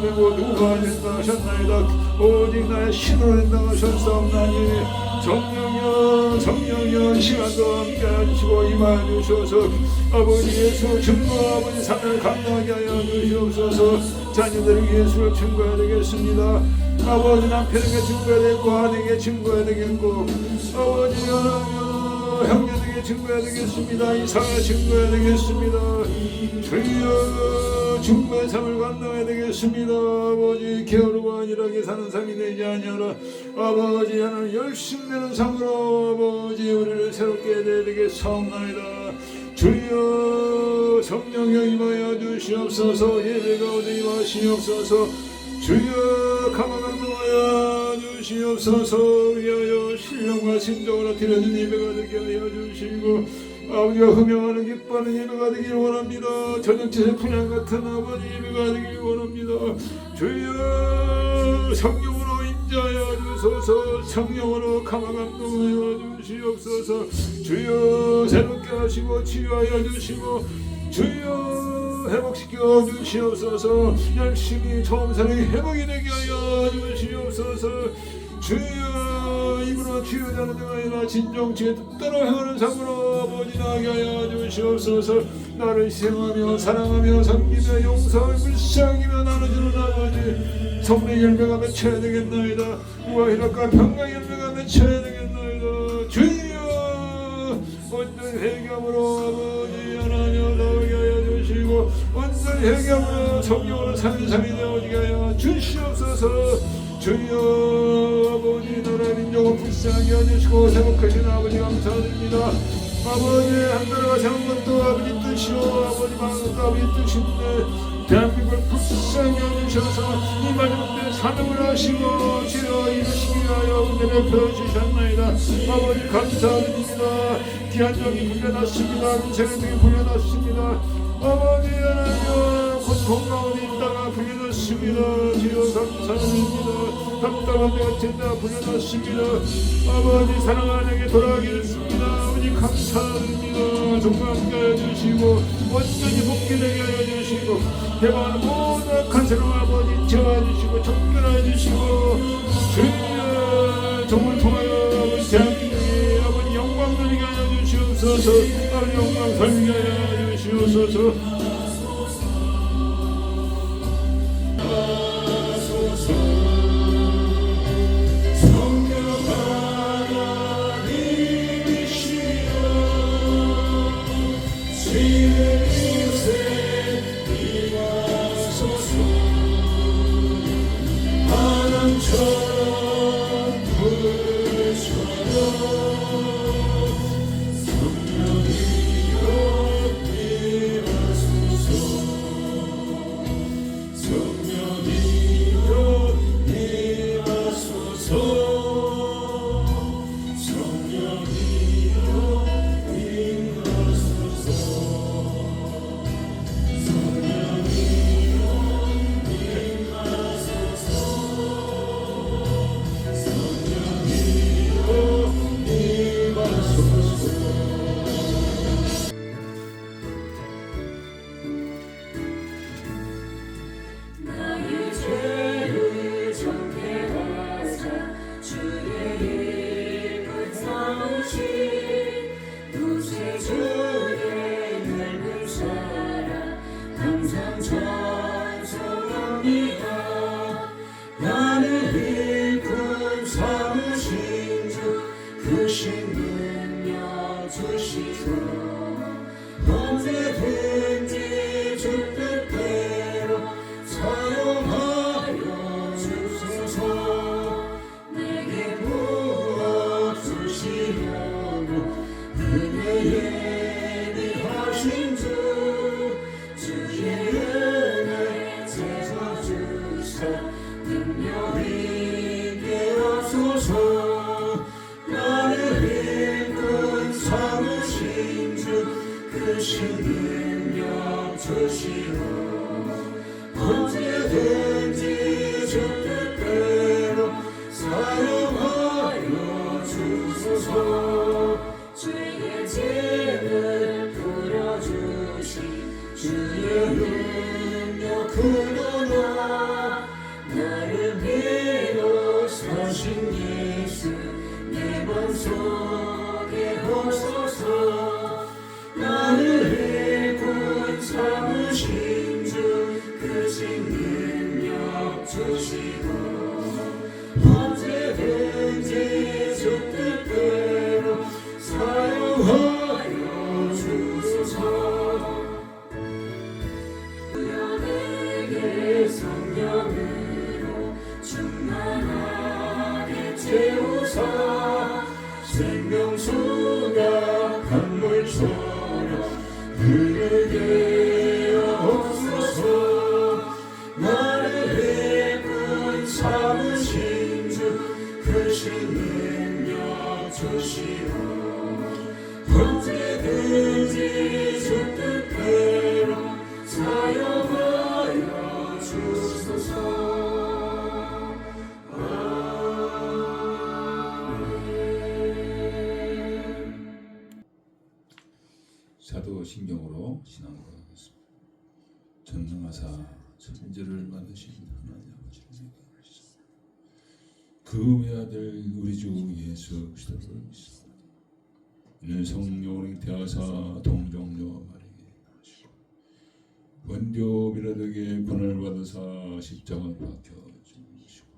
되고 누가 된다 하셨나이다. 오직 나의 신으로 된다 하셨사옵나니 성령여 시간도 함께 해주시고 임하여 주셔서 아버지 예수 증거 아버지 삶을 감당하게 하여 주시옵소서. 자녀들에게 예수를 증거해야 되겠습니다. 아버지 남편에게 증거해야 되겠고 아내에게 증거해야 되겠고 아버지 형제에게 증거해야 되겠습니다. 이사에 증거해야 되겠습니다. 주여 증거의 삶을 감당해야 되겠습니다. 아버지 게으르고 안일하게 사는 삶이 되지 아니하라. 아버지 하나님 열심내는 삶으로 아버지 우리를 새롭게 해야 되겠사옵나이다. 주여 성령여 임하여 주시옵소서. 예배 가운데 임하시옵소서. 주여 가만 감동하여 주시옵소서. 위하여 신령과 심정으로 드려진 예배가 되게 하여 주시고 아버지가 흠명하는 기뻐하는 예배가 되기를 원합니다. 저녁제의 분양 같은 아버지 예배가 되기를 원합니다. 주여 성령으로 인자하여 주소서. 성령으로 가만 감동하여 주시옵소서. 주여 새롭게 하시고 치유하여 주시고 주여 회복시켜 주시옵소서. 열심히 처음사랑 회복이 되게 하여 주시옵소서. 주여 입으로 치유자는 자가 진정치에 뜻대로 행하는 삶으로 아버지 나게 하여 주시옵소서. 나를 희생하며 사랑하며 섬기며 용서하며 불쌍히며 나눠주는 아버지 성령의 열매가 맺혀야 되겠나이다. 우아희락과 평강의 열매가 맺혀야 되겠나이다. 주여 온전히 회개함으로 아버지 하나님 나오게 하여 주시고 온전히 회개함으로 성령으로 사는 삶이 되어지게 하여 주시옵소서. 주여 아버지 나라의 민족을 불쌍히 여주시고 회복하신 아버지 감사드립니다. 아버지 한나라가 세운 것도 아버지 뜻이요 아버지 많은 것도 아버지 뜻인데 대한민국을 불쌍히 여주셔서 이 마지막 때 사명을 하시고 주여 이루시기 위하여 은혜를 베어주셨나이다. 아버지 감사드립니다. 기한적이 불려났습니다. 세력이 불려났습니다. 아버지 하나님 고통 가운데 있다가 불려났습니다. 주여 감사드립니다. 답답한 데가 진다 불려났습니다. 아버지 사랑하는 에게 돌아가게 됐습니다. 아버지 감사드립니다. 정말 함께하여 주시고 완전히 복귀되게 하여 주시고 해방하는 모든 악한 세력 아버지 지어주시고 접근하여 주시고 주여 정말 통하여 아버지 대한민국의 아버지 영광 돌리게 하여 주시옵소서. 아버지 영광 돌리게 하여 주시옵소서. 주의 능력 그러나 서게 하소서. 나를 군 삼으신 주 크신 능력 주시고 언제든지 주 뜻대로 사용하여 주소서. 내게 성령으로 충만하게 채우사 생명수가 강물처럼 흐르게 하옵소서. 나를 이끈 삼으신 주 크신 능력 주시오. 언제든지 주 뜻대로 사용하여 주소서. 사도신경으로 신앙을 하겠습니다. 전능하사 천지를 만드신 하나님 아버지를 믿습니다. 그 외아들 우리 주 예수 그리스도를 믿습니다. 이는 성령으로 잉태하사 동정녀 마리아에게 나시고 본디오 빌라도에게 고난을 받으사 십자가에 박혀 죽으시고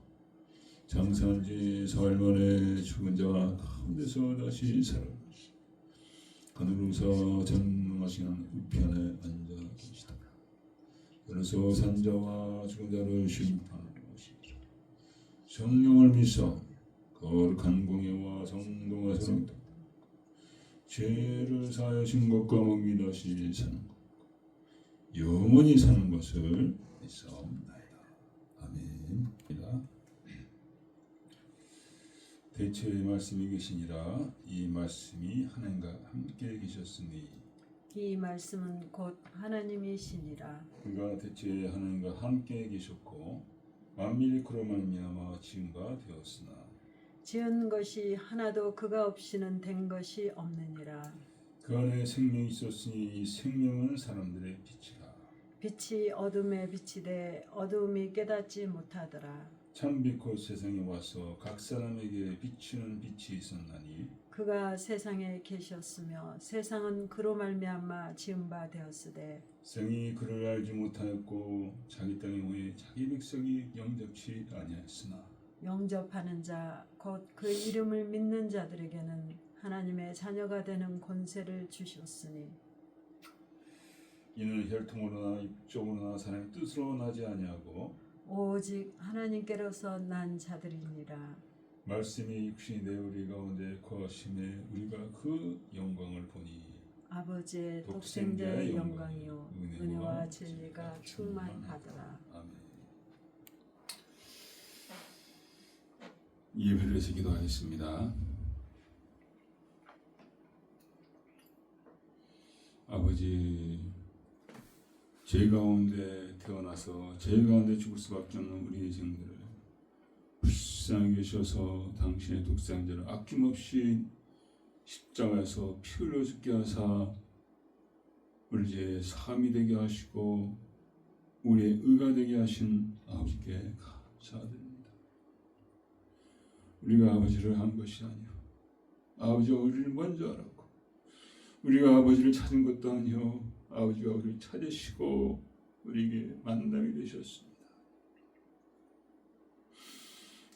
장사한 지 사흘 만에 죽은 자 가운데서 다시 살아나시고 하늘로서 전능하신 우편에 앉아 계시다. 그래서 산자와 죽은 자를 심판하시리라. 성령을 믿사 거룩한 공예와 성동과 성도 죄를 사하신 것과 먹이 다시 사는 것 영원히 사는 것을 믿사옵나이다. 아멘. 대체의 말씀이 계시니라. 이 말씀이 하나님과 함께 계셨으니 이 말씀은 곧 하나님이시니라. 그가 대체 하나님과 함께 계셨고 만민이 그로 말미암아 지은 바 되었으나 지은 것이 하나도 그가 없이는 된 것이 없느니라. 그 안에 생명이 있었으니 이 생명은 사람들의 빛이라. 빛이 어둠에 비치되 어둠이 깨닫지 못하더라. 참빛 곧 세상에 와서 각 사람에게 비추는 빛이 있었나니 그가 세상에 계셨으며 세상은 그로 말미암아 지은 바 되었으되 생이 그를 알지 못하였고 자기 땅에 오해 자기 백성이 영접치 아니하였으나 영접하는 자 곧 그 이름을 믿는 자들에게는 하나님의 자녀가 되는 권세를 주셨으니 이는 혈통으로나 입종으로나 사람의 뜻으로 나지 아니하고 오직 하나님께로서 난 자들이니라. 말씀이 육신이 되어 우리 가운데 거하심에 우리가 그 영광을 보니 아버지의 독생자의 영광이요 은혜와 진리가 충만하더라. 아멘. 예배를 해서 기도하겠습니다. 아버지, 죄 가운데 태어나서 죄 가운데 죽을 수밖에 없는 우리의 죄들을 불쌍히 계셔서 당신의 독생자를 아낌없이 십자가에서 피 흘려 죽게 하사 우리 죄의 사함이 되게 하시고 우리의 의가 되게 하신 아버지께 감사드립니다. 우리가 아버지를 한 것이 아니요 아버지가 우리를 먼저 알았고 우리가 아버지를 찾은 것도 아니요 아버지가 우리를 찾으시고 우리에게 만남이 되셨습니다.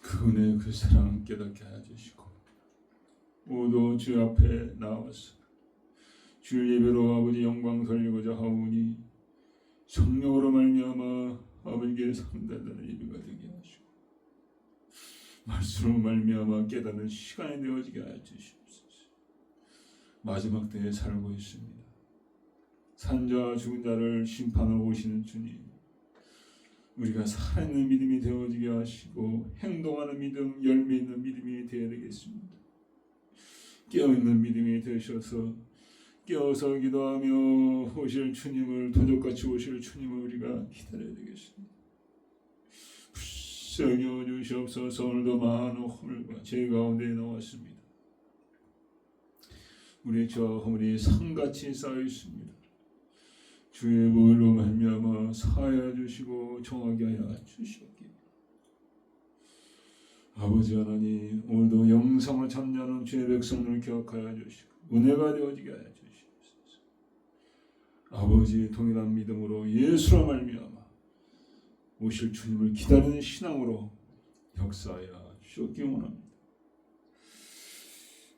그 은혜 그 사랑 깨닫게 하여 주시고 모두 주 앞에 나와서 주 예배로 아버지 영광 돌리고자 하오니 성령으로 말미암아 아버지께 상달되는 예배가 되게 하시고 말씀으로 말미암아 깨닫는 시간이 되어지게 하여 주시옵소서. 마지막 때에 살고 있습니다. 산자와 죽은 자를 심판하러 오시는 주님, 우리가 살아있는 믿음이 되어지게 하시고 행동하는 믿음, 열매 있는 믿음이 되어야 되겠습니다. 깨어있는 믿음이 되셔서 깨어서 기도하며 오실 주님을 도적같이 오실 주님을 우리가 기다려야 되겠습니다. 불쌍히 주시옵소서. 오늘도 많은 허물과 죄 가운데 나왔습니다. 우리의 죄와 허물이 산같이 쌓여 있습니다. 주의 보혈로 말미암아 사하여 주시고 정하게 하여 주시옵기. 아버지 하나님, 오늘도 영성을 참여하는 주의 백성을 기억하여 주시고 은혜가 되어지게 하여 주시옵소서. 아버지, 동일한 믿음으로 예수로 말미암아 오실 주님을 기다리는 신앙으로 역사하여 주시기 원합니다.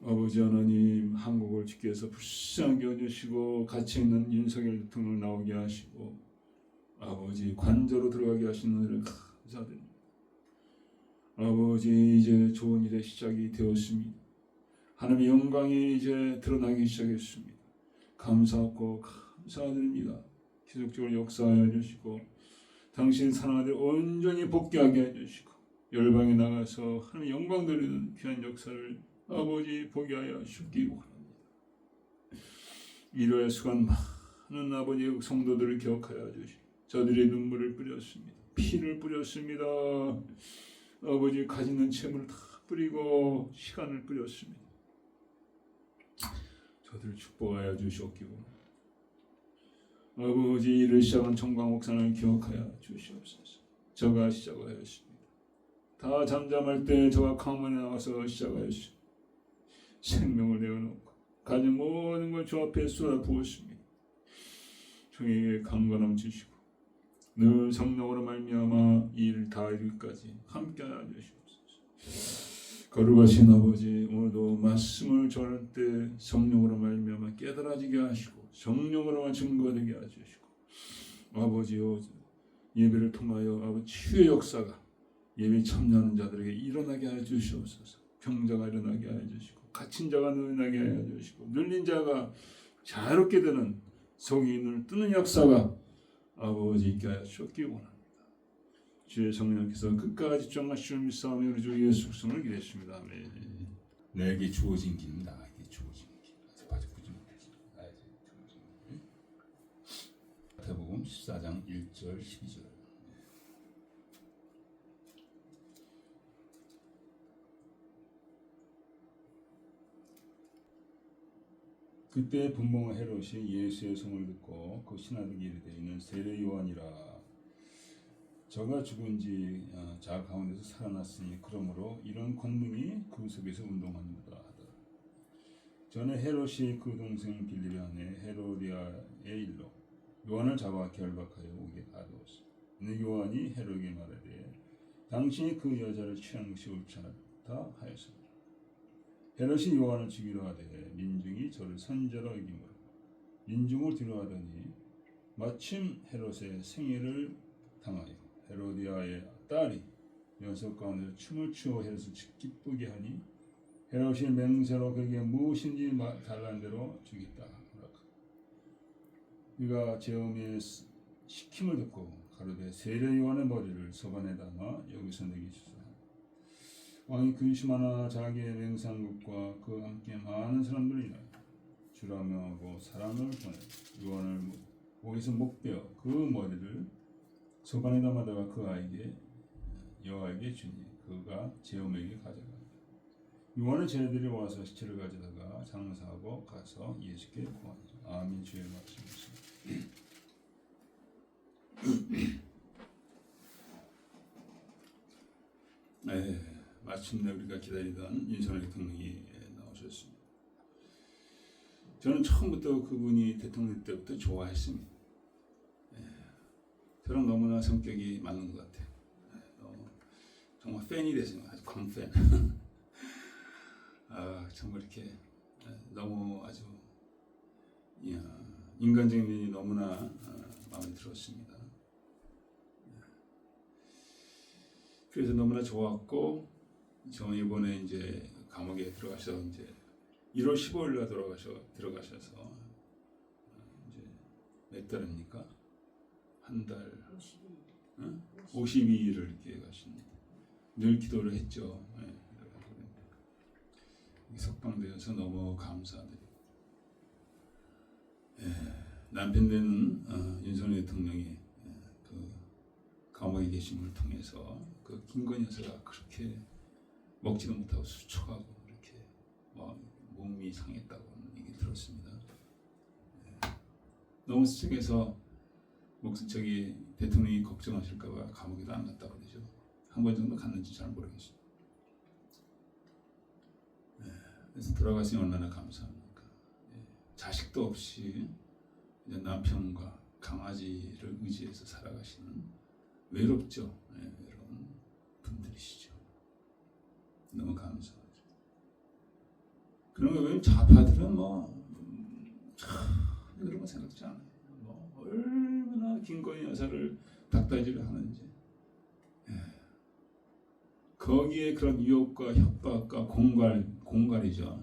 아버지 하나님, 한국을 주께서 불쌍하게 여주시고 갇혀 있는 윤석열 대통령을 나오게 하시고 아버지 관저로 들어가게 하시는 은혜를 감사드립니다. 아버지, 이제 좋은 일의 시작이 되었습니다. 하나님의 영광이 이제 드러나기 시작했습니다. 감사하고 감사드립니다. 계속적으로 역사하여 주시고 당신 사랑하들 온전히 복귀하게 해주시고 열방에 나가서 하나님의 영광 돌리는 귀한 역사를 아버지 보게 하여 주시기 원합니다. 일요일 수간 많은 아버지 성도들을 기억하여 주시고 저들의 눈물을 뿌렸습니다. 피를 뿌렸습니다. 아버지 가지는 채물을 다 뿌리고 시간을 뿌렸습니다. 저들을 축복하여 주시옵기로 아버지, 일을 시작한 청광옥산을 기억하여 주시옵소서. 저가 시작하였습니다. 다 잠잠할 때 저가 강문에 나와서 시작하였습니다. 생명을 내어놓고 가진 모든 걸 주 앞에 쏟아 부었습니다. 종에게 강건함 주시고 늘 성령으로 말미암아 이 일을 다 이루기까지 함께하여 주시옵소서. 거룩하신 아버지, 오늘도 말씀을 전할 때 성령으로 말미암아 깨달아지게 하시고 성령으로만 증거되게 하시고 아버지요, 예배를 통하여 아버지 치유의 역사가 예배 참여하는 자들에게 일어나게 하여 주시옵소서. 병자가 일어나게 하여 주시고 갇힌 자가 일어나게 하여 주시고 눌린 자가 자유롭게 되는 성의 눈을 뜨는 역사가 아버지 있게 하여 주시기 원합니다. 주의 성령께서 끝까지 정하시오 믿사오며 우리 주 예수 그리스도를 기도했습니다. 아멘. 내게 주어진 길은 나에게 주어진 길. 아주 보지 못했어. 나에게 주어진 길. 마태복음 14장 1절 12절. 그때 분봉 헤롯이 예수의 소문을 듣고 그 신하들에게 이르되 이는 세례 요한이라. 저가 죽은 지 자 가운데서 살아났으니 그러므로 이런 권능이 그 속에서 운동하는도다 하더라. 전에 헤롯이 그 동생 빌립의 아내 헤로디아의 일로 요한을 잡아 결박하여 오게 가두었어. 근데 요한이 헤롯에게 말하되 당신이 그 여자를 취한 것이 옳지 않다 하였습니다. 헤롯이 요한을 죽이려 하되 민중이 저를 선자로 여김으로 민중을 뒤로하더니 마침 헤롯의 생일을 당하여 헤로디아의 딸이 연속 가운데서 춤을 추어 헤롯을 기쁘게 하니 헤롯이 맹세로 그에게 무엇인지 달라는 대로 주겠다. 그가 제음의 시킴을 듣고 가로되 세례 요한의 머리를 서반에 담아 여기서 내게 주소서. 왕이 근심하나 자기의 맹상국과 그와 함께 많은 사람들을 인하여 주라 명하고 사람을 보내 요한을 목에서 목베어 그 머리를 소반에 담아다가 그 아이에게 여아에게 주니 그가 제음에게 가져간다. 요한의 제자들이 와서 시체를 가져다가 장사하고 가서 예수께 구하니라. 아멘. 주의 말씀이십니다. 네, 마침내 우리가 기다리던 윤석열 대통령이 나오셨습니다. 저는 처음부터 그분이 대통령 때부터 좋아했습니다. 저랑 너무나 성격이 맞는 것 같아요. 정말 팬이 됐어요. 아주 광팬. 정말 이렇게 너무 아주 인간적인 면이 너무나 마음에 들었습니다. 그래서 너무나 좋았고, 저 이번에 이제 감옥에 들어가셔서 이제 1월 15일날 들어가셔서 이제 몇 달입니까? 한 달 52일을 이렇게 가십니다. 늘 기도를 했죠. 석방되어서 너무 감사드리고, 남편 되는 윤석열 대통령이 그 감옥에 계심을 통해서 그 김건희 여사가 그렇게 먹지도 못하고 수척하고 이렇게 몸이 상했다고 얘기 들었습니다. 너무 수척해서 대통령이 걱정하실까봐 감옥에도 안 갔다 그러죠. 한 번 정도 갔는지 잘 모르겠어요. 그래서 돌아가시니 얼마나 감사합니까? 자식도 없이 이제 남편과 강아지를 의지해서 살아가시는 외롭죠. 외로운 분들이시죠. 너무 감사하죠. 그런 거 왜냐면 좌파들은 그런 거 생각지 않아요. 얼마나 김건희 여사를 닥달질을 하는지. 거기에 그런 유혹과 협박과 공갈이죠.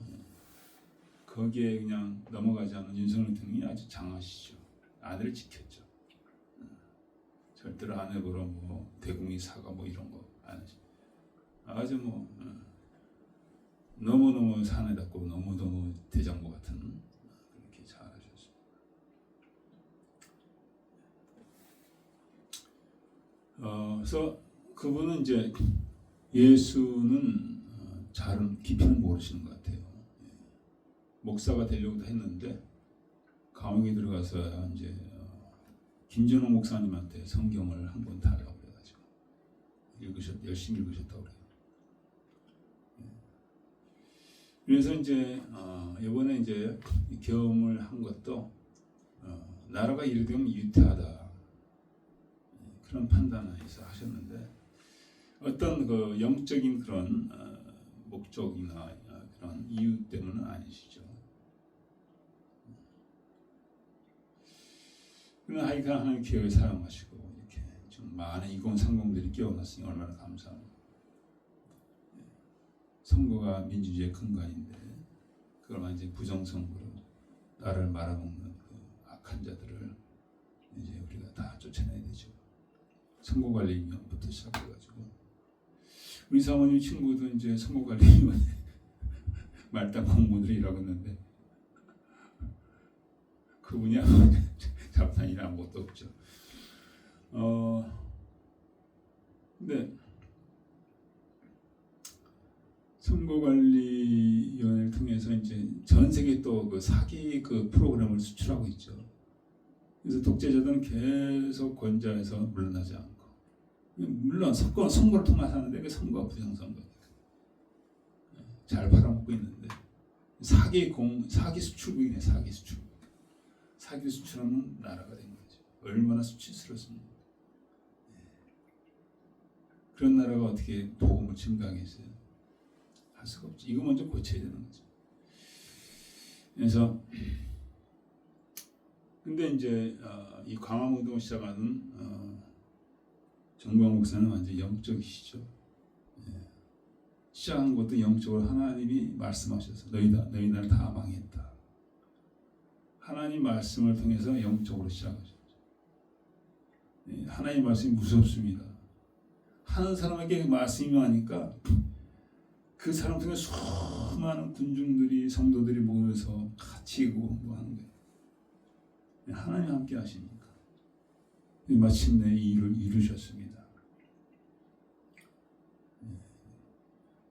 거기에 그냥 넘어가지 않은 윤석열 대통령이 아주 장하시죠. 아내를 지켰죠. 절대로 아내 보러 대국민 사과 이런 거 안 하죠. 아주 너무너무 사내답고 너무너무 대장부 같은 그렇게 잘하셨습니다. 그래서 그분은 이제 예수는 잘은 깊이는 모르시는 것 같아요. 목사가 되려고도 했는데 감옥에 들어가서 이제 김준호 목사님한테 성경을 한 권 달라고 그래가지고 열심히 읽으셨다고 그래요. 그래서 이제 이번에 이제 경험을 한 것도 나라가 이래 되면 유태하다 그런 판단에서 하셨는데 어떤 그 영적인 그런 목적이나 그런 이유 때문은 아니시죠. 그러나 하여간 하나님 기회를 사용하시고 이렇게 좀 많은 이공 상공들이 깨어났으니 얼마나 감사합니다. 선거가 민주주의의 근간인데 그걸 완전히 부정선거로 나를 말아먹는 그 악한 자들을 이제 우리가 다 쫓아내야 되죠. 선거관리위원부터 시작해가지고 우리 사모님 친구도 이제 선거관리위원회 말단 공무원으로 일하고 있는데 그분이 잡다한 일 아무것도 없죠. 근데 선거관리위원회를 통해서 이제 전 세계 또 그 사기 그 프로그램을 수출하고 있죠. 그래서 독재자들은 계속 권좌에서 물러나지 않고, 물론 선거를 통해서 하는데 그 선거가 부정선거 잘 팔아먹고 있는데 사기 수출국이네. 사기 수출하는 나라가 된 거죠. 얼마나 수치스럽습니까? 그런 나라가 어떻게 복음을 증강했어요? 할 수가 없지. 이거 먼저 고쳐야 되는 거죠. 그래서 근데 이제 이 광화문동을 시작하는 정광 목사는 완전 영적이시죠. 시작한 것도 영적으로 하나님이 말씀하셔서 너희 나라 다 망했다. 하나님 말씀을 통해서 영적으로 시작하셨죠. 하나님 말씀이 무섭습니다. 한 사람에게 말씀이 하니까 그 사람 중에 수많은 군중들이 성도들이 모여서 같이 공부하는 거예요. 하나님 함께 하시니까 마침내 이 일을 이루셨습니다.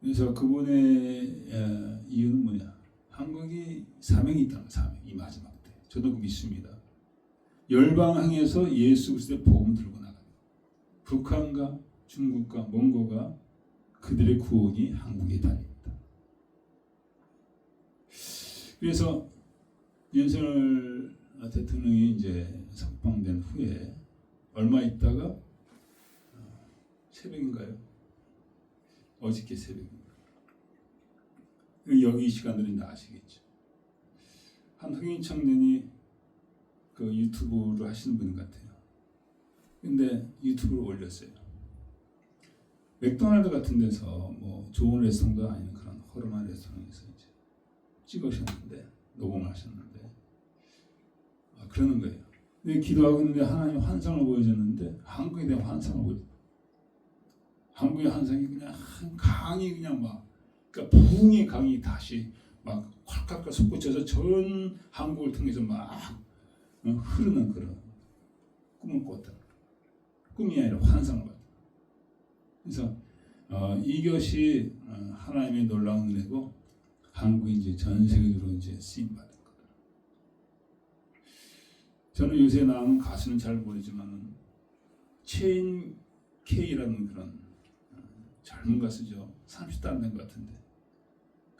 그래서 그분의 이유는 뭐냐? 한국이 사명이 있다는 거예요. 사명. 이 마지막 때. 저도 믿습니다. 열방항에서 예수 그리스도의 복음 들고 나가요. 북한과 중국과 몽고가 그들의 구원이 한국에 달려있다. 그래서 윤석열 대통령이 이제 석방된 후에 얼마 있다가 새벽인가요? 어저께 새벽인가? 여기 이 시간들은 다 아시겠죠. 한 흑인 청년이 그 유튜브를 하시는 분 같아요. 근데 유튜브를 올렸어요. 맥도날드 같은 데서 좋은 레스토랑도 아닌 그런 허름한 레스토랑에서 이제 찍으셨는데 녹음을 하셨는데 그러는 거예요. 근데 기도하고 있는데 하나님 환상을 보여줬는데 한국에 대한 환상을 보여줬어요. 한국의 환상이 그냥 강이 그냥 그러니까 부흥의 강이 다시 막 콸콸콸 솟구쳐서 전 한국을 통해서 막 흐르는 그런 꿈을 꿨다. 꿈이 아니라 환상을 봤다. 그래서 이것이 하나님의 놀라운 은혜고 한국이 이제 전 세계적으로 이제 쓰임 받은 거다. 저는 요새 나오는 가수는 잘 모르지만 체인 K라는 그런 젊은 가수죠. 30도 안 된 것 같은데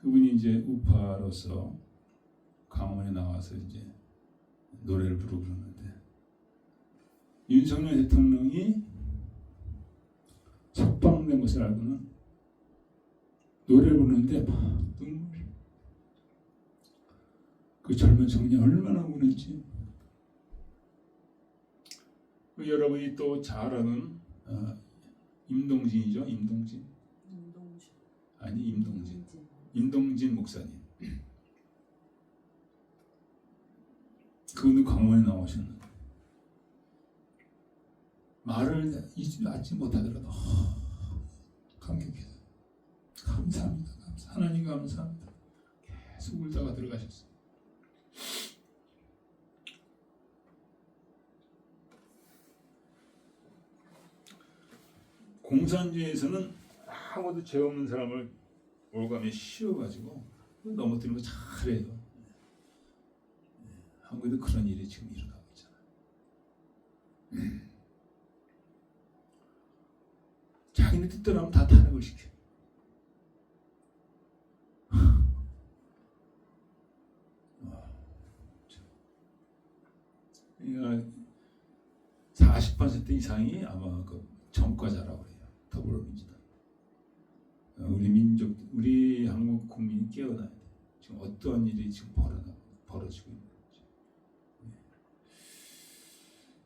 그분이 이제 우파로서 강원에 나와서 이제 노래를 부르고 그러는데 윤석열 대통령이 석방된 것을 알고는 노래를 부르는데 막 눈물이 그 젊은 청년 얼마나 우는지 여러분이 또 잘 아는 임동진이죠. 임동진 아니 임동진 목사님 그분은 강원에 나오셨는데 말을 잊지 못하더라도 감격해서 감사합니다. 하나님 감사합니다. 계속 울다가 들어가셨어요. 공산주의에서는 아무도 죄 없는 사람을 올가며 씌워가지고 넘어뜨리는 거 잘해요. 한국에도 그런 일이 지금 일어나고 있잖아요. 자기네 뜻대로 하면 다 탄핵을 시켜. 그러니까 40% 이상이 아마 그 전과자라고 해요. 더불어민주당. 우리 민족, 우리 한국 국민이 깨어나야 돼. 지금 어떤 일이 지금 벌어지고 있는 거지.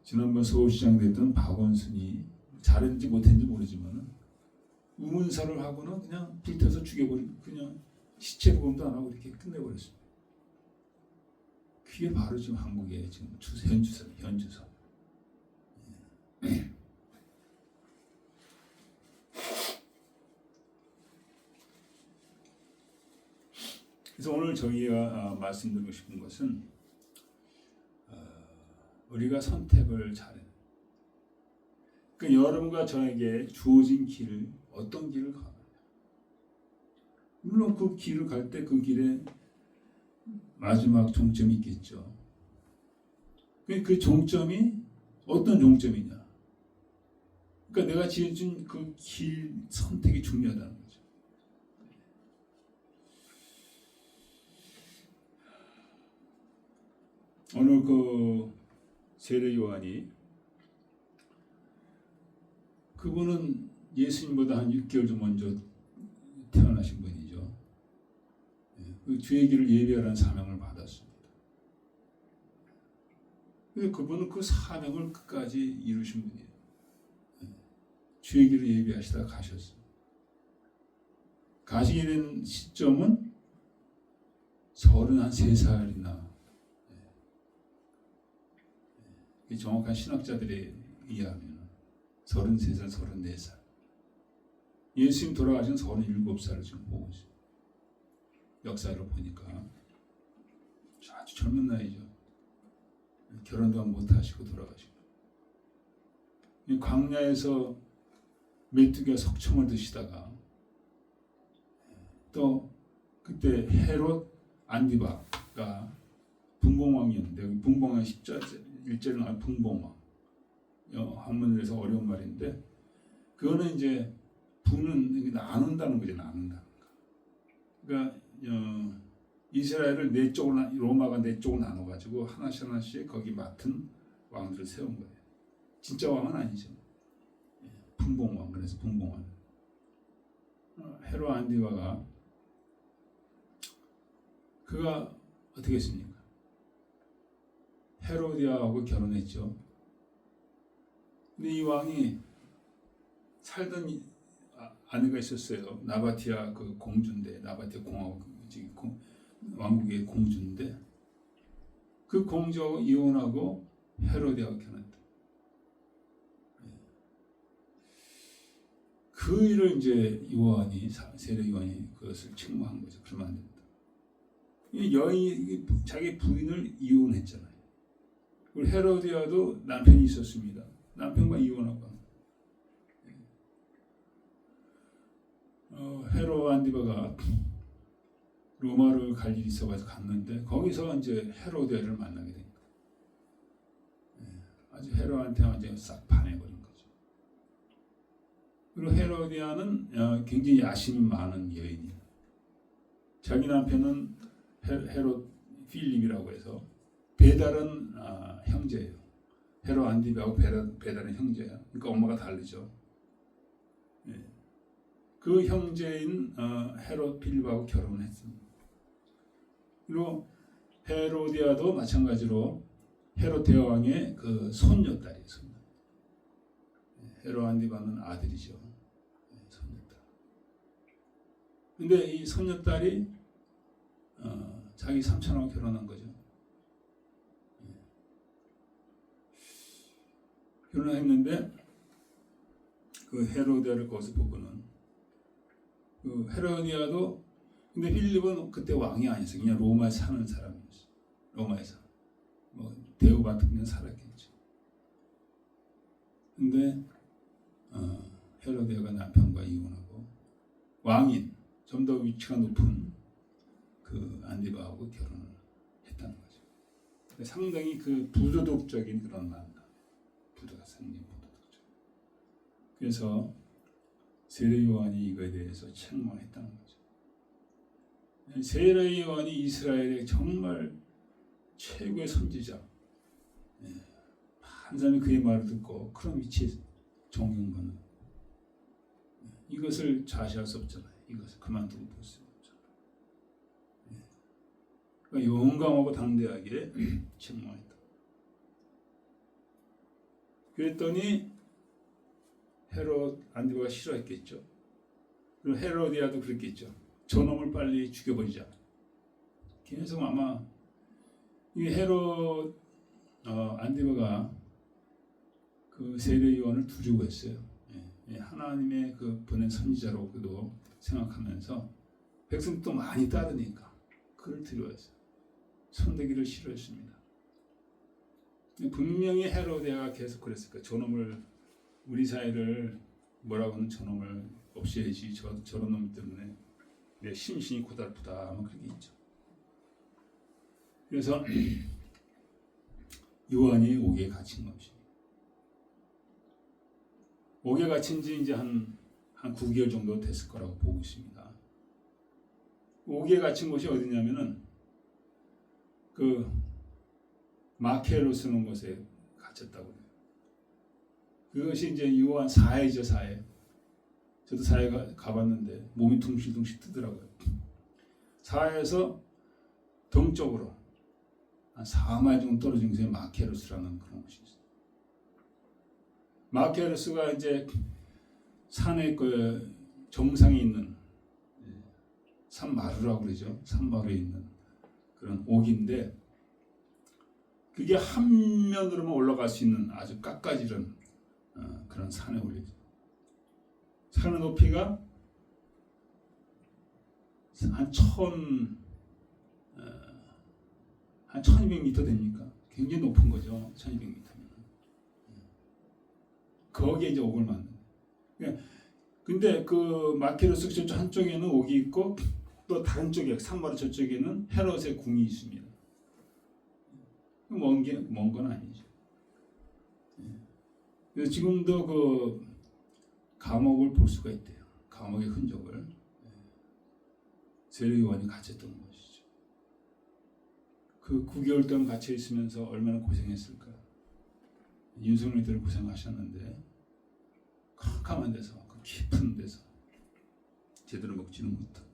지난번 서울시장 됐던 박원순이 잘했는지 못했는지 모르지만은 우문사를 하고는 그냥 불태워서 죽여버리고 그냥 시체 보험도 안 하고 이렇게 끝내버렸습니다. 그게 바로 지금 한국의 지금 현주소. 그래서 오늘 저희가 말씀드리고 싶은 것은 우리가 선택을 잘해. 그러니까 여러분과 저에게 주어진 길을 어떤 길을 가느냐. 물론 그 길을 갈 때 그 길에 마지막 종점이 있겠죠. 그 종점이 어떤 종점이냐. 그러니까 내가 지어준 그 길 선택이 중요하다는 거죠. 오늘 그 세례 요한이 그분은 예수님보다 한 6개월 좀 먼저 태어나신 분이죠. 그 주의 길을 예비하라는 사명을 받았습니다. 근데 그분은 그 사명을 끝까지 이루신 분이에요. 주의 길을 예비하시다가 가셨어요. 가시게 된 시점은 33살이나 정확한 신학자들에 의하면 33살, 34살. 예수님 돌아가신 37살을 지금 보고 있어요. 역사를 보니까 아주 젊은 나이죠. 결혼도 못하시고 돌아가시고. 광야에서 메뚜기가 석청을 드시다가 또 그때 헤롯 안디바가 분봉왕이었는데 분봉왕 1절은 분봉왕 한문으로 해서 어려운 말인데 그거는 이제 분은 나눈다는 거죠. 나눈다는 거. 그러니까 이스라엘을 네 쪽으로 로마가 네 쪽으로 나눠가지고 하나씩 거기 맡은 왕들을 세운 거예요. 진짜 왕은 아니죠. 분봉왕. 그래서 분봉왕. 헤롯 안디바가 그가 어떻게 했습니까? 헤로디아하고 결혼했죠. 근데 이 왕이 살던 아내가 있었어요. 나바티아 그 공주인데, 나바티아 공화국 왕국의 공주인데 그 공주하고 이혼하고 헤로디아가 결혼했다. 그 일을 이제 요한이 세례 요한이 그것을 책망한 거죠. 그러면 안 된다. 이 여인이 자기 부인을 이혼했잖아요. 그리고 헤로디아도 남편이 있었습니다. 남편과 이혼하고 헤롯 안디바가 로마를 갈 일이 있어가지고 갔는데 거기서 이제 헤로디아를 만나게 된 거예요. 아주 헤롯한테 완전히 싹 반해버린 거죠. 그리고 헤로디아는 굉장히 야심이 많은 여인이에요. 자기 남편은 헤롯 필립이라고 해서 베달은 형제예요. 헤롯 안디바하고 베달은 형제예요. 그러니까 엄마가 다르죠. 예. 그 형제인 헤롯 필립하고 결혼을 했습니다. 그리고 헤로디아도 마찬가지로 헤롯 대왕의 그 손녀딸이에요. 손녀. 헤롯 안디바는 아들이죠. 손녀딸. 근데 이 손녀딸이 자기 삼촌하고 결혼한 거죠. 결혼했는데 그 헤로디아를 거기서 보고는 그 헤로디아도 근데 필립은 그때 왕이 아니었어요. 그냥 로마에 사는 사람이었어요. 로마에서 뭐 대우받고 그냥 살았겠죠. 근데 헤로디아가 남편과 이혼하고 왕인 좀 더 위치가 높은 그 안디바하고 결혼을 했다는 거죠. 상당히 그 부도덕적인 그런 만남, 부도가 생긴 부도덕적. 그래서 세례 요한이 이거에 대해서 책망했다는 거죠. 세례 요한이 이스라엘의 정말 최고의 선지자. 한 사람이 그의 말을 듣고 그런 위치에 존경받는. 이것을 좌시할 수 없잖아요. 이것을 그만두고 볼 수 없잖아요. 그러니까 용감하고 당대하게 책망했다. 그랬더니 헤롯 안디바가 싫어했겠죠. 그리고 헤로디아도 그랬겠죠. 저놈을 빨리 죽여버리자. 계속 아마 이 헤롯 안디바가 그 세례 요한을 두려워했어요. 하나님의 그 보낸 선지자로 그도 생각하면서 백성도 많이 따르니까 그를 두려워했어요. 손대기를 싫어했습니다. 분명히 헤로디아가 계속 그랬을 거예요. 저놈을 우리 사회를 뭐라고는 저놈을 없애야지. 저런 놈 때문에 내 심신이 고달프다. 아마 그렇게 있죠. 그래서 요한이 옥에 갇힌 것입니다. 옥에 갇힌 지 이제 한 9개월 정도 됐을 거라고 보고 있습니다. 옥에 갇힌 곳이 어디냐면은 그 마케로 쓰는 곳에 갇혔다고 해요. 그것이 이제 요한 사해죠, 사해. 저도 사해 가봤는데 몸이 둥실둥실 뜨더라고요. 사해에서 동쪽으로 한 4마일 정도 떨어진 곳에 마케로스라는 그런 곳이 있어요. 마케로스가 이제 산의 그 정상에 있는 산마루라고 그러죠. 산마루에 있는 그런 옥인데 그게 한 면으로만 올라갈 수 있는 아주 깎아지른 그런 산에 올려져. 산의 높이가 한 1200m 됩니까? 굉장히 높은 거죠. 1200m면. 거기에 이제 옥을 만든. 근데 그 마케로스 저쪽 한쪽에는 옥이 있고 또 다른 쪽에 산마루 저쪽에는 헤롯의 궁이 있습니다. 먼 건 아니죠. 그래서 지금도 그 감옥을 볼 수가 있대요. 감옥의 흔적을. 세례 요한이 갇혔던 것이죠. 그 9개월 동안 갇혀 있으면서 얼마나 고생했을까. 윤석열들 고생하셨는데 캄캄한 데서 그 깊은 데서 제대로 먹지는 못하고.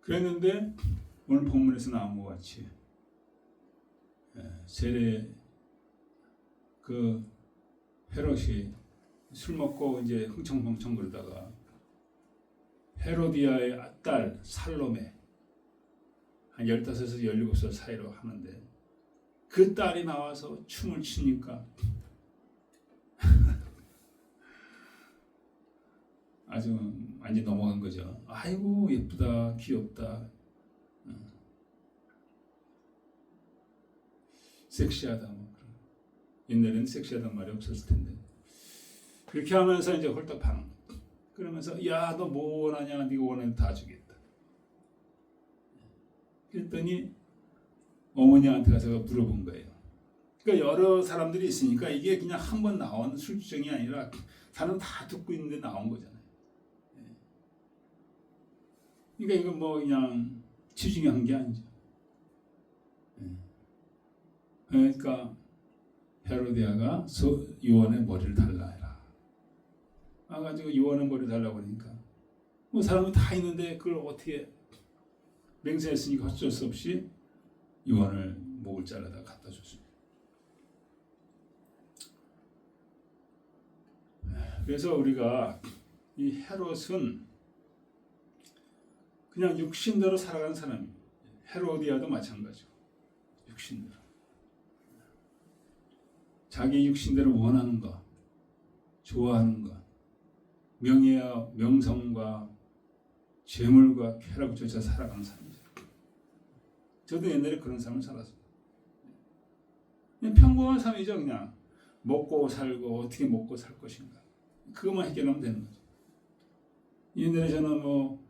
그랬는데 오늘 본문에서 나온 것 같이 세례 그 헤롯이 술 먹고 이제 흥청망청 그러다가 헤로디아의 딸 살로메 한 15에서 17살 사이로 하는데 그 딸이 나와서 춤을 추니까 아주 완전 넘어간 거죠. 아이고 예쁘다 귀엽다 섹시하다 뭐. 옛날에는 섹시하다는 말이 없었을 텐데 그렇게 하면서 이제 홀딱 파는 거. 그러면서 야 너 뭐 원하냐 네가 원하는 다 주겠다. 그랬더니 어머니한테 가서 물어본 거예요. 그러니까 여러 사람들이 있으니까 이게 그냥 한 번 나온 술주정이 아니라 다른 다 듣고 있는데 나온 거잖아요. 그러니까 이건 뭐 그냥 지중해 한 게 아니죠. 그러니까 헤로디아가 요한의 머리를 달라 해라. 가지고 요한의 머리를 달라고 그러니까 뭐 사람이 다 있는데 그걸 어떻게 맹세했으니까 어쩔 수 없이 요한을 목을 잘라다 갖다 줬습니다. 그래서 우리가 이 헤롯은 그냥 육신대로 살아가는 사람입니다. 헤로디아도 마찬가지고 육신대로 자기 육신대로 원하는 것, 좋아하는 것, 명예와 명성과 재물과 쾌락을 쫓아 살아가는 사람이죠. 저도 옛날에 그런 삶을 살았어요. 그냥 평범한 삶이죠. 그냥 먹고 살고 어떻게 먹고 살 것인가 그것만 해결하면 되는 거죠. 옛날에 저는 뭐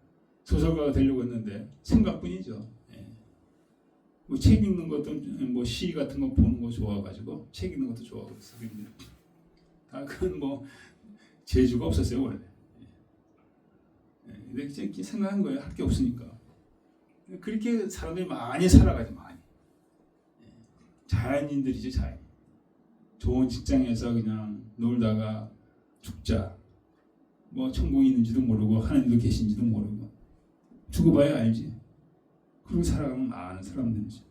소설가가 되려고 했는데 생각뿐이죠. 뭐 책 읽는 것도 뭐 시 같은 거 보는 거 좋아가지고 책 읽는 것도 좋아하고 그랬어요. 다 그건 뭐 재주가 없었어요 원래. 근데 이렇게 생각한 거예요. 할 게 없으니까. 그렇게 사람들이 많이 살아가죠. 많이. 자연인들이죠. 자연. 좋은 직장에서 그냥 놀다가 죽자. 뭐 천국이 있는지도 모르고 하나님도 계신지도 모르고 죽어봐야 알지. 그리고 살아가면 많은 사람들이죠.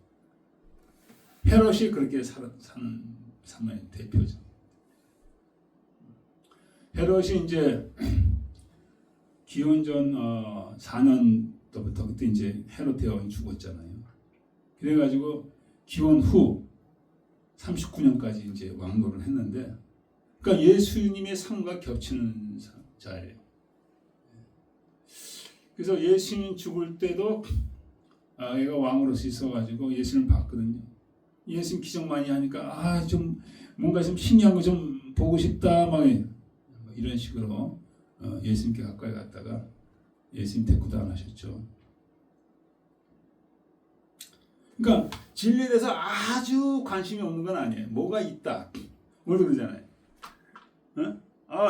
헤롯이 그렇게 사는 삶의 대표죠. 헤롯이 이제 기원전 4년부터 그때 이제 헤롯 대왕이 죽었잖아요. 그래가지고 기원 후 39년까지 이제 왕노를 했는데, 그러니까 예수님의 삶과 겹치는 자예요. 그래서 예수님 죽을 때도 얘가 왕으로서 있어가지고 예수님을 봤거든요. 예수님 기적 많이 하니까 좀 뭔가 좀 신기한 거 좀 보고 싶다 막 이런 식으로 예수님께 가까이 갔다가 예수님 대꾸도 안 하셨죠. 그러니까 진리에 대해서 아주 관심이 없는 건 아니에요. 뭐가 있다. 뭘도 그러잖아요.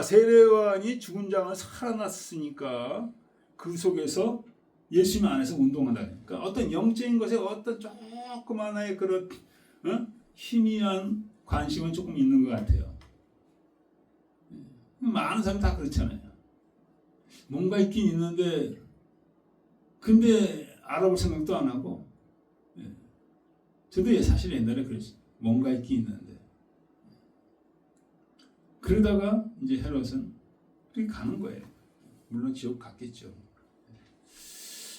세례요한이 죽은 자 안에 살아났으니까 그 속에서 예수님 안에서 운동한다. 그러니까 어떤 영적인 것에 어떤 조금 하나의 그런 희미한 관심은 조금 있는 것 같아요. 많은 사람이 다 그렇잖아요. 뭔가 있긴 있는데 근데 알아볼 생각도 안 하고. 저도 사실 옛날에 그랬어요. 뭔가 있긴 있는데 그러다가 이제 헤롯은 그렇게 가는 거예요. 물론 지옥 갔겠죠.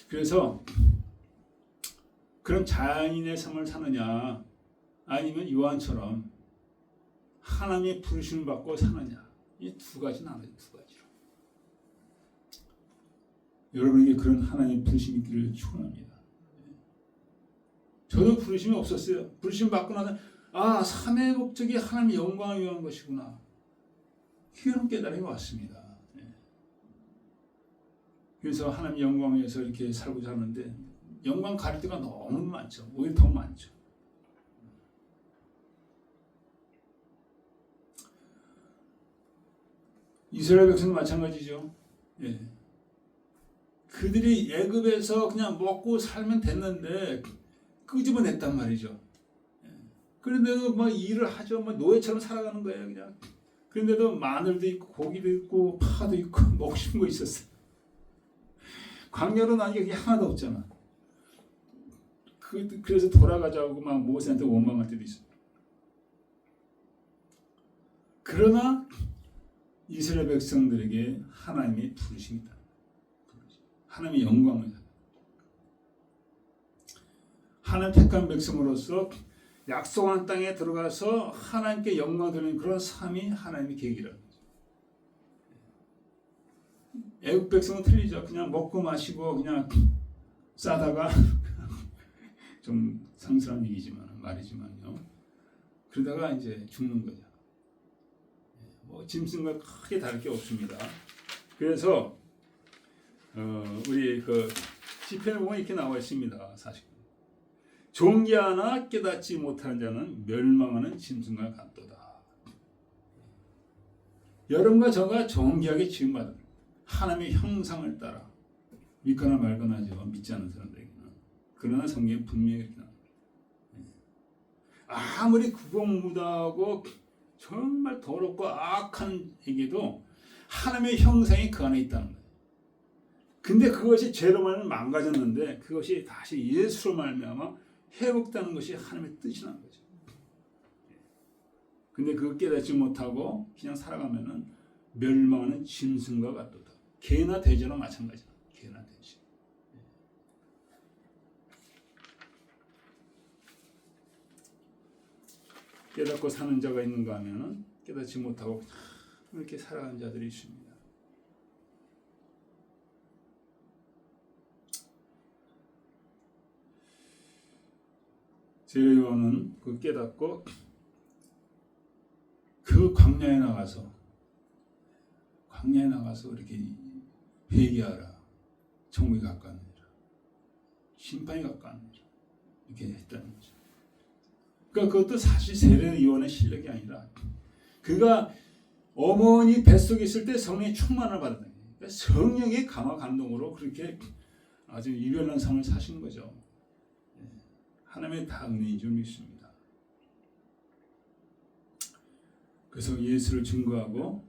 그래서 그런 자연인의 삶을 사느냐 아니면 요한처럼 하나님의 부르심을 받고 사느냐, 이 두 가지는 아니에요. 두 가지로. 여러분에게 그런 하나님의 부르심이 있기를 축원합니다. 저도 부르심이 없었어요. 부르심 받고 나서 삶의 목적이 하나님의 영광을 위한 것이구나. 그런 깨달음이 왔습니다. 그래서 하나님 영광을 위해서 이렇게 살고자 하는데 영광 가릴 때가 너무 많죠. 오히려 더 많죠. 이스라엘 백성도 마찬가지죠. 그들이 애굽에서 그냥 먹고 살면 됐는데 끄집어냈단 말이죠. 그런데도 막 일을 하죠. 막 노예처럼 살아가는 거예요, 그냥. 그런데도 마늘도 있고 고기도 있고 파도 있고 먹고 싶은 거 있었어요. 광야로 나니까 그게 하나도 없잖아. 그래서 돌아가자고 막 모세한테 원망할 때도 있어요. 그러나 이스라엘 백성들에게 하나님의 부르심이 있다. 하나님의 영광을 하나님 택한 백성으로서 약속한 땅에 들어가서 하나님께 영광 드리는 그런 삶이 하나님의 계획이라는 거죠. 애국 백성은 틀리죠. 그냥 먹고 마시고 그냥 싸다가 좀 상스러운 얘기지만 말이지만요. 그러다가 이제 죽는 거죠. 뭐 짐승과 크게 다를 게 없습니다. 그래서 우리 그 시편에 보면 이렇게 나와 있습니다. 사실 존귀하나 깨닫지 못하는 자는 멸망하는 짐승과 같도다. 여러분과 저가 존귀하게 지음받은 하나님의 형상을 따라 믿거나 말거나죠. 믿지 않는 사람들에게는. 그러나 성경에 분명히 이렇게 나옵니다. 아무리 구공무다하고 정말 더럽고 악한 에게도 하나님의 형상이 그 안에 있다는 거예요. 근데 그것이 죄로 말하면 망가졌는데 그것이 다시 예수로 말미암아 회복되는 것이 하나님의 뜻이라는 거죠. 근데 그거 깨닫지 못하고 그냥 살아가면은 멸망하는 짐승과 같도다. 개나 돼지나 마찬가지다. 개나 돼지. 깨닫고 사는 자가 있는가 하면은 깨닫지 못하고 이렇게 살아가는 자들이 있습니다. 세례요한은 그 깨닫고 그 광야에 나가서 이렇게 회개하라. 천국이 가까우니라. 심판이 가까우니라. 이렇게 했다는 거죠. 그러니까 그것도 사실 세례요한의 실력이 아니라 그가 어머니 뱃속에 있을 때 성령의 충만을 받았다. 그러니까 성령의 감화 감동으로 그렇게 아주 유별난 삶을 사신 거죠. 하나님의 다 은혜인 줄 믿습니다. 그래서 예수를 증거하고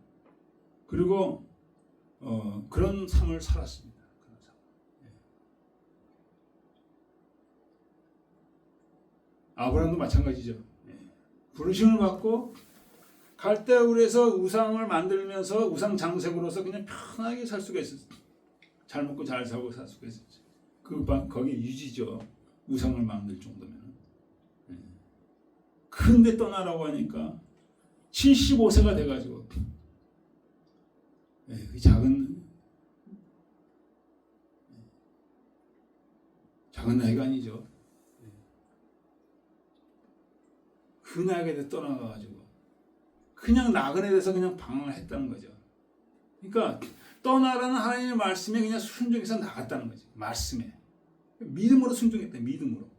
그리고 그런 삶을 살았습니다. 그런 삶. 아브라함도 마찬가지죠. 부르심을 받고 갈대아울에서 우상을 만들면서 우상 장색으로서 그냥 편하게 살 수가 있었어요. 잘 먹고 잘 살고 살 수가 있었죠. 거기 유지죠. 우상을 만들 정도면. 근데 떠나라고 하니까 75세가 돼가지고 작은 나이가 아니죠. 그 나이에 떠나가가지고 그냥 나그네 돼서 그냥 방황을 했다는 거죠. 그러니까 떠나라는 하나님의 말씀에 그냥 순종해서 나갔다는 거죠. 말씀에 믿음으로 순종했다. 믿음으로.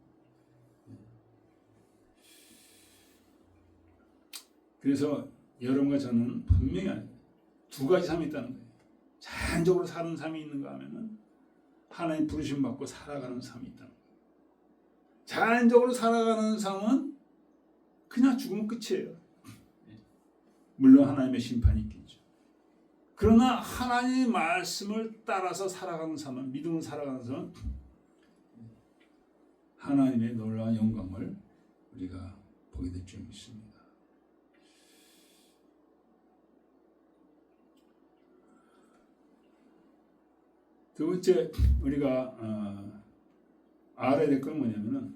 그래서 여러분과 저는 분명히 두 가지 삶이 있다는 거예요. 자연적으로 사는 삶이 있는가 하면은 하나님 부르심 받고 살아가는 삶이 있다는 거예요. 자연적으로 살아가는 삶은 그냥 죽으면 끝이에요. 물론 하나님의 심판이 있겠죠. 그러나 하나님의 말씀을 따라서 살아가는 삶은 믿음으로 살아가는 삶은 하나님의 놀라운 영광을 우리가 보게 될 줄 믿습니다. 두 번째 우리가 알아야 될 건 뭐냐면은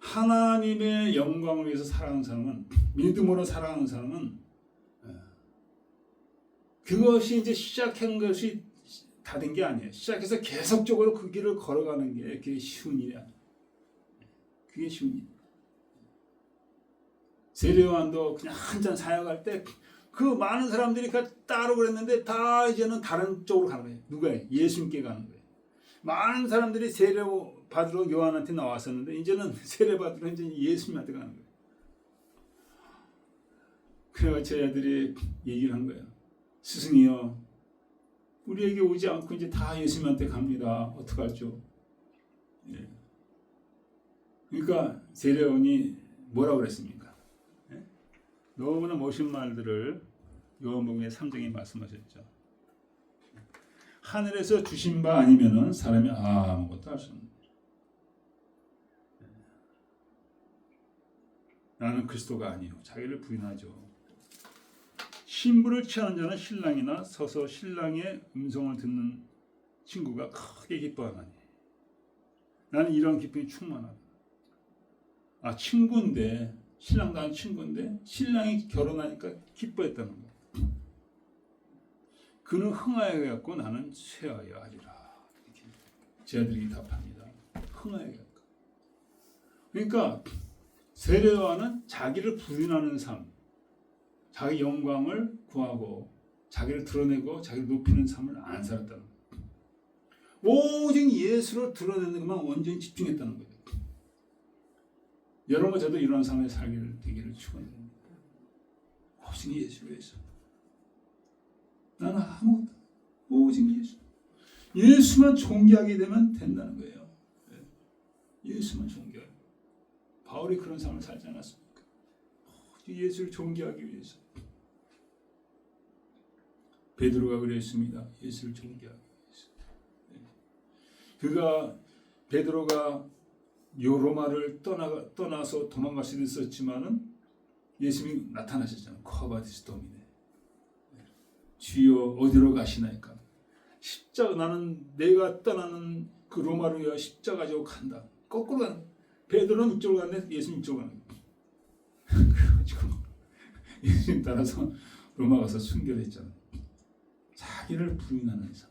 하나님의 영광을 위해서 살아가는 사람은 믿음으로 살아가는 사람은 그것이 이제 시작한 것이 다 된 게 아니에요. 시작해서 계속적으로 그 길을 걸어가는 게 그게 쉬운 일이 아니에요. 그게 쉬운 일. 세례요한도 그냥 한잔 사역할 때 그 많은 사람들이 따로 그랬는데 다 이제는 다른 쪽으로 가는 거예요. 누가요? 예수님께 가는 거예요. 많은 사람들이 세례 받으러 요한한테 나왔었는데 이제는 세례 받으러 이제 예수님한테 가는 거예요. 그래서 제 아들이 얘기를 한 거예요. 스승이요, 우리에게 오지 않고 이제 다 예수님한테 갑니다. 어떡하죠? 예. 그러니까 세례요한이 뭐라고 그랬습니까? 예? 너무나 멋진 말들을 요한복음의 3장에 말씀하셨죠. 하늘에서 주신 바 아니면은 사람이 아무것도 할 수 없는. 나는 그리스도가 아니요. 자기를 부인하죠. 신부를 취하는 자는 신랑이나 서서 신랑의 음성을 듣는 친구가 크게 기뻐하나니. 나는 이런 기쁨이 충만하다. 친구인데 신랑도 아닌 친구인데 신랑이 결혼하니까 기뻐했다는 거야. 그는 흥하여 갖고 나는 쇠하여 하리라. 제 아들이 답합니다. 흥하여 갖고. 그러니까 세례요한은 자기를 부인하는 삶, 자기 영광을 구하고 자기를 드러내고 자기를 높이는 삶을 안 살았다는 거예요. 오직 예수를 드러내는 것만 완전히 집중했다는 거예요. 여러분 저도 이런 삶에 살기를 되기를 축원합니다. 오직 예수를 위해서. 나는 아무것도 오직 예수. 예수만 존귀하게 되면 된다는 거예요. 예수만 존귀하게. 바울이 그런 삶을 살지 않았습니까? 예수를 존귀하기 위해서. 베드로가 그랬습니다. 예수를 존귀하기 위해서. 베드로가 로마를 떠나서 도망갈 수도 있었지만은 예수님이 나타나셨잖아요. 코아바디스 도미네. 주여 어디로 가시나이까? 십자가 나는 내가 떠나는 그 로마를 위하여 십자가 지고 간다. 거꾸로 가는. 베드로는 이쪽으로 갔는데 예수님 이쪽으로 가는. 그래가지고 예수님 따라서 로마 가서 순교했잖아요. 자기를 부인하는 삶.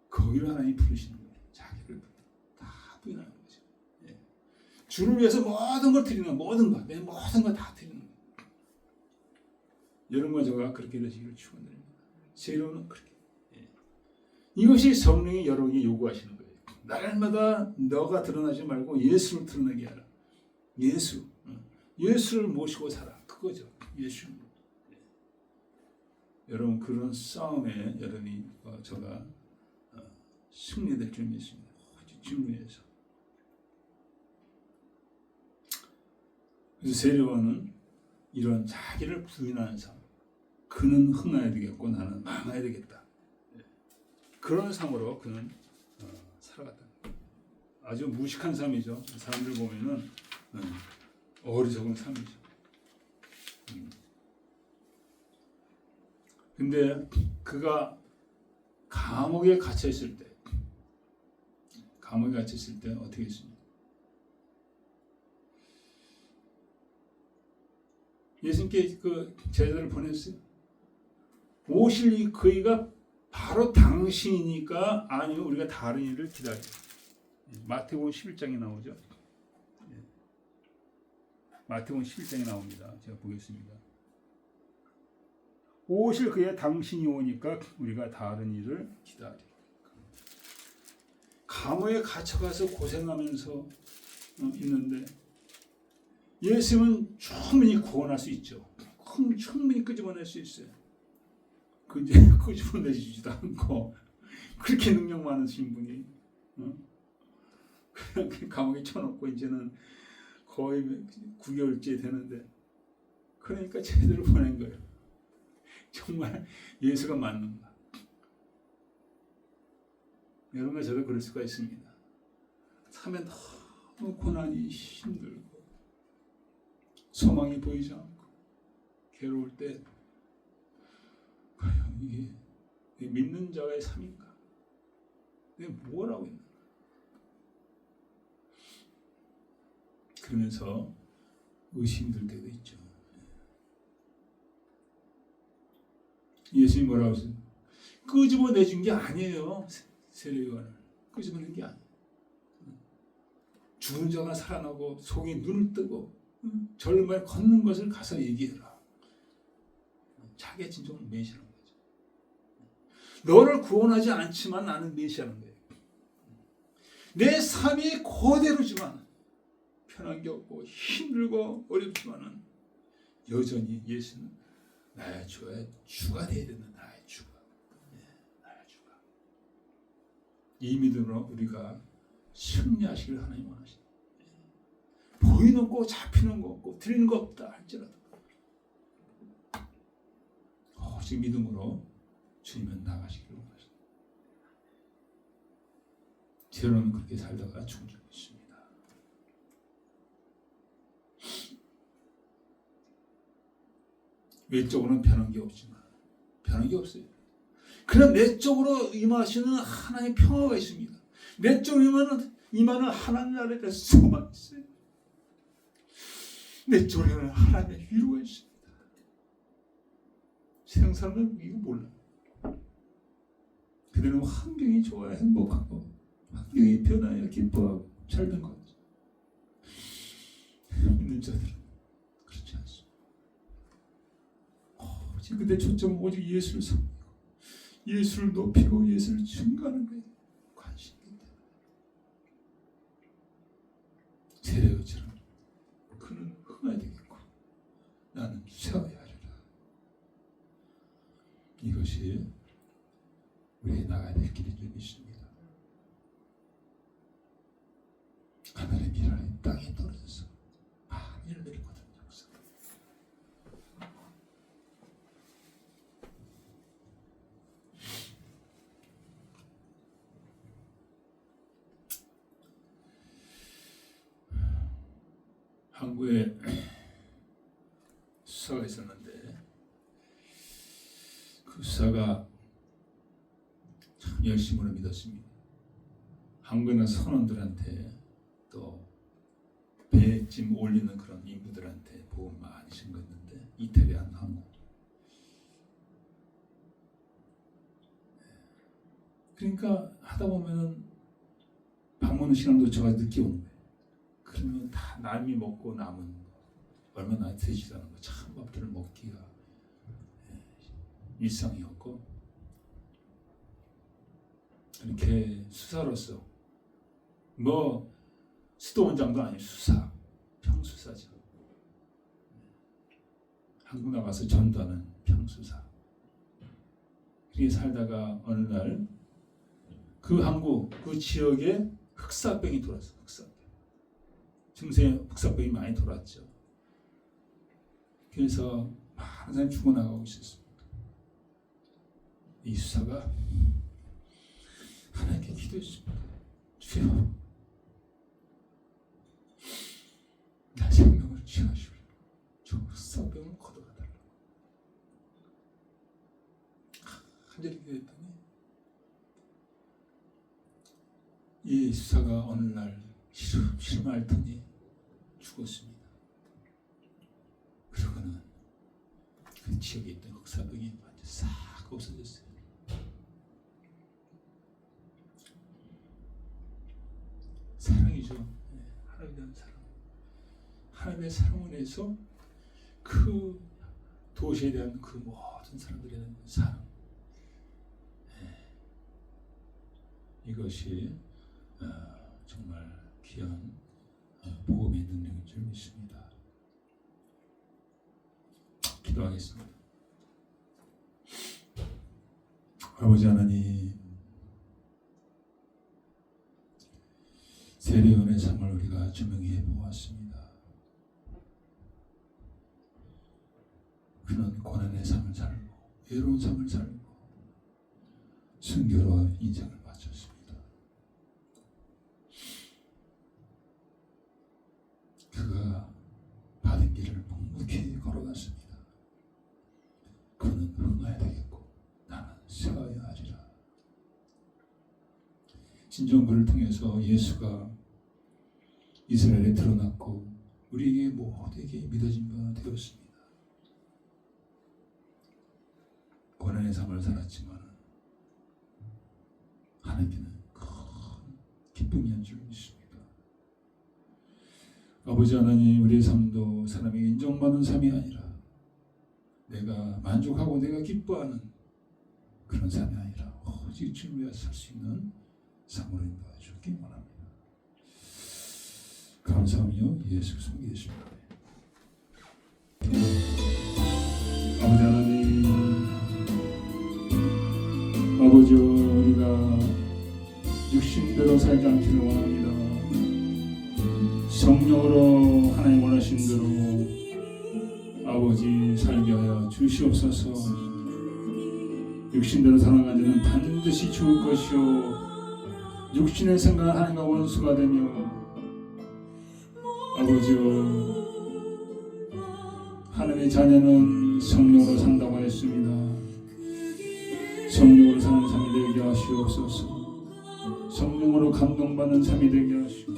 거기를 하나님이 부르시는 거예요. 자기를 다 부인하는 거죠. 예. 주를 위해서 모든 걸 드리는 거예요. 모든 것. 내 모든 걸 다 드리는 거예요. 여러분과 저가 그렇게 되시기를 축원드립니다. 새로운 그렇게. 예. 이것이 성령이 여러분에게 요구하시는 거예요. 날마다 너가 드러나지 말고 예수를 드러내게 하라. 예수를 모시고 살아. 그거죠. 예수. 예. 여러분 그런 싸움에 여러분이 저가 승리될 줄 믿습니다. 주를 위해서. 그래서 세례요한은 이런 자기를 부인하는 삶. 그는 흥하야 되겠고 나는 망해야 되겠다. 그런 삶으로 그는 살아갔다. 아주 무식한 삶이죠. 사람들 보면은 어리석은 삶이죠. 근데 그가 감옥에 갇혀 있을 때 어떻게 했습니까? 예수님께 그 제자들을 보냈어요. 오실 그이가 바로 당신이니까 아니면 우리가 다른 일을 기다려. 마태복음 11장에 나오죠. 마태복음 11장에 나옵니다. 제가 보겠습니다. 오실 그의 당신이 오니까 우리가 다른 일을 기다려. 감옥에 갇혀가서 고생하면서 있는데 예수님은 충분히 구원할 수 있죠. 충분히 끄집어낼 수 있어요. 끄집어내지도 않고 그렇게 능력 많으신 분이 그냥 감옥에 쳐놓고 이제는 거의 9개월째 되는데 그러니까 제대로 보낸 거예요. 정말 예수가 맞는가? 여러분과 저도 그럴 수가 있습니다. 삶에 너무 고난이 힘들고 소망이 보이지 않고 괴로울 때 과연 이게 믿는 자의 삶인가? 내가 뭘 하고 있나? 그러면서 의심될 때도 있죠. 예수님이 뭐라고 하세요? 끄집어내준 게 아니에요. 세례요한을 끄집어낸 게 아니에요. 죽은 자가 살아나고 속에 눈을 뜨고 절망에 걷는 것을 가서 얘기해라. 자기의 진정을 메시하는 거죠. 너를 구원하지 않지만 나는 메시하는 거예요. 내 삶이 그대로지만 편한 게 없고 힘들고 어렵지만은 여전히 예수는 나의 주가 되어야 된다. 나의 주가. 나의 주가. 이 믿음으로 우리가 승리하시길 하나님 원하십니다. 보이는 거 잡히는 거 없고 드리는 거 없다 할지라도 오직 믿음으로 주님은 나가시기를 원하십니다. 저는 그렇게 살다가 죽은 적이 있습니다. 외적으로는 변한 게 없지만 변한 게 없어요. 그런 내적으로 임하시는 하나님의 평화가 있습니다. 내적으로 임하는 하나님 나라에 대한 소망이 있어요. 내적으로는 하나님의 위로가 있습니다. 세상 사람은 이거 몰라. 그들은 환경이 좋아야 행복하고 환경이 변화야 기뻐하고 잘 된 것 같아요. 믿는 자들은 그렇지 않습니다. 지금 그때 초점은 오직 예수를 섬기고 예수를 높이고 예수를 증거하는 거예요. 관심이 때문에. 세례요처럼 그는 흥해야 되겠고 나는 쇠하여야 하리라. 이것이 우리의 앞에 나가야 될 길인 줄 믿습니다. 하늘의 미랄이 땅에 떨어져서 많은 일을 내리거든요. 한국에 수사가 있었는데 그 수사가 참 열심으로 믿었습니다. 한국의 선원들한테 또 배짐 올리는 그런 인부들한테 보험 많이 신겼는데 이태리 한 항공. 그러니까 하다 보면은 방문 시간도 저가 늦게 오는 거예요. 그러면 다 남이 먹고 남은 얼마나 되지도 않은 거 찬밥들을 먹기가 일상이었고, 이렇게 수사로서 뭐 수도원장도 아니고 수사, 평수사죠. 한국 나가서 전도하는 평수사. 그렇게 살다가 어느 날 그 한국 그 지역에 흑사병이 돌았어요. 흑사병. 증세에 흑사병이 많이 돌았죠. 그래서 많은 사람이 죽어나가고 있었습니다. 이 수사가 하나님께 기도했습니다. 주여, 나 생명을 취하시오. 저 흑사병을 걷어가달라고 간절히 기도했더니 이 수사가 어느 날 시름 앓더니 죽었습니다. 그러고는 그 지역에 있던 흑사병이 완전 싹 없어졌어요. 사랑이죠. 하나님에 대한 사랑. 하나님의 사랑을 내서 그 도시에 대한 그 모든 사람들에 대한 사랑. 이것이 정말 귀한 보험의 능력인 줄 믿습니다. 기도하겠습니다. 아버지 하나님, 세례요한의 삶을 우리가 조명해 보았습니다. 그는 고난의 삶을 살고 외로운 삶을 살고 순교로 인생을 바쳤습니다. 그가 받은 길을 묵묵히 걸어갔습니다. 그는 흥하여야 되겠고 나는 쇠하여야 하리라. 신정글을 통해서 예수가 이스라엘에 드러났고 우리에게 모두에게 믿어진 바 되었습니다. 고난의 삶을 살았지만 하나님께는 큰 기쁨이한 줄 믿습니다. 아버지 하나님, 우리의 삶도 사람에게 인정받는 삶이 아니라 내가 만족하고 내가 기뻐하는 그런 삶이 아니라 오직 주님 위해 살 수 있는 삶으로 인도해 주기 원합니다. 감사하며 예수 그리스도 계십니다. 아버지 하나님, 아버지, 우리가 육신대로 살지 않기를 원합니다. 성령으로 하나님 원하신 대로 아버지 살게 하여 주시옵소서. 육신대로 살아간 자는 반드시 죽을 것이요 육신의 생각은 하나님과 원수가 되며 아버지여, 하나님의 자녀는 성령으로 산다고 했습니다. 성령으로 사는 삶이 되게 하시옵소서. 성령으로 감동받는 삶이 되게 하시고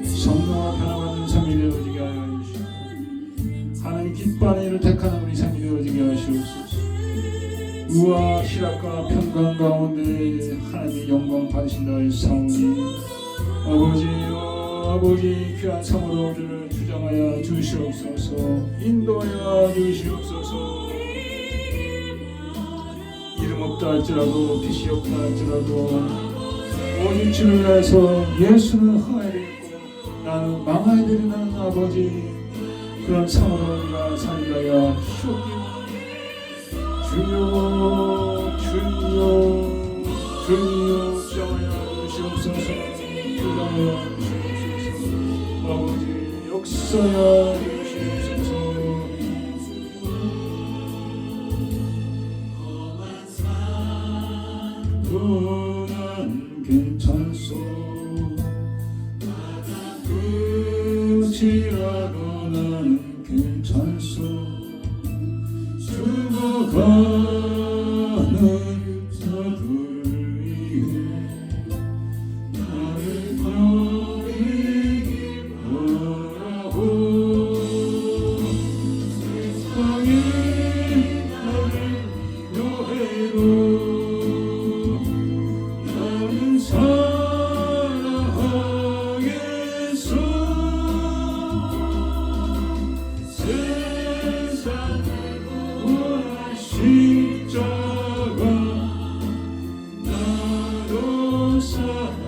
성령으로 변화받는 삶이 되어지게 하여 주시고 하나님 기뻐하는 일을 택하는 우리 삶이 되어지게 하시옵소서. 의와 실학과 평강 가운데 하나님의 영광 받으신다 하였사오니 아버지 귀한 성으로 우리를 주장하여 주시옵소서. 인도하여 주시옵소서. 이름 없다 할지라도 빛이 없다 할지라도 오직 주를 위해서 예수는 흥하여야 되겠고 나는 망하여야 되는 아버지, 그런 삶으로 우리가 살게 하여 주옵소서. 주여 주여 주여 역사하여 주시옵소서. 역사하여 주시옵소서. 아버지 역사하여 주시옵소서. 난 괜찮소. 끝이라도 나는 괜찮소. 죽어가는 자들 위해 나를 버리기 원하오. 세상에 나를 묘해로 나는 사랑하겠소. 세상을 구할 십자가 나로 사랑하오.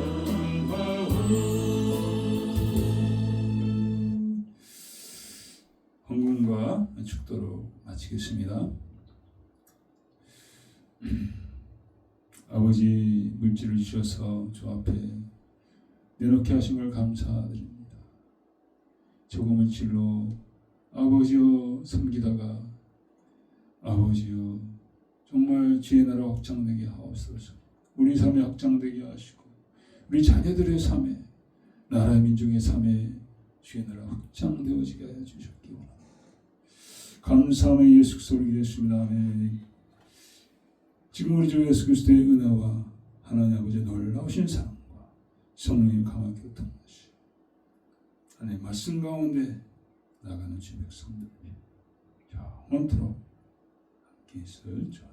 헌금과 축도로 마치겠습니다. 아버지 물질을 주셔서 저 앞에 내놓게 하신 걸 감사드립니다. 조금 물질로 아버지여 섬기다가 아버지여 정말 주의 나라 확장되게 하옵소서. 우리 삶에 확장되게 하시고 우리 자녀들의 삶에 나라 민족의 삶에 주의 나라 확장되어지게 하여 주셨기 원합니다. 감사함의 예수 그리스도를 기도했습니다. 아멘. 지금 우리 주 예수 그리스도의 은혜와 하나님 아버지의 놀라우신 사랑과 성령님 강하게 교통하시 하나님 말씀 가운데 나가는 주 백성들 영원토록 함께 있을 줄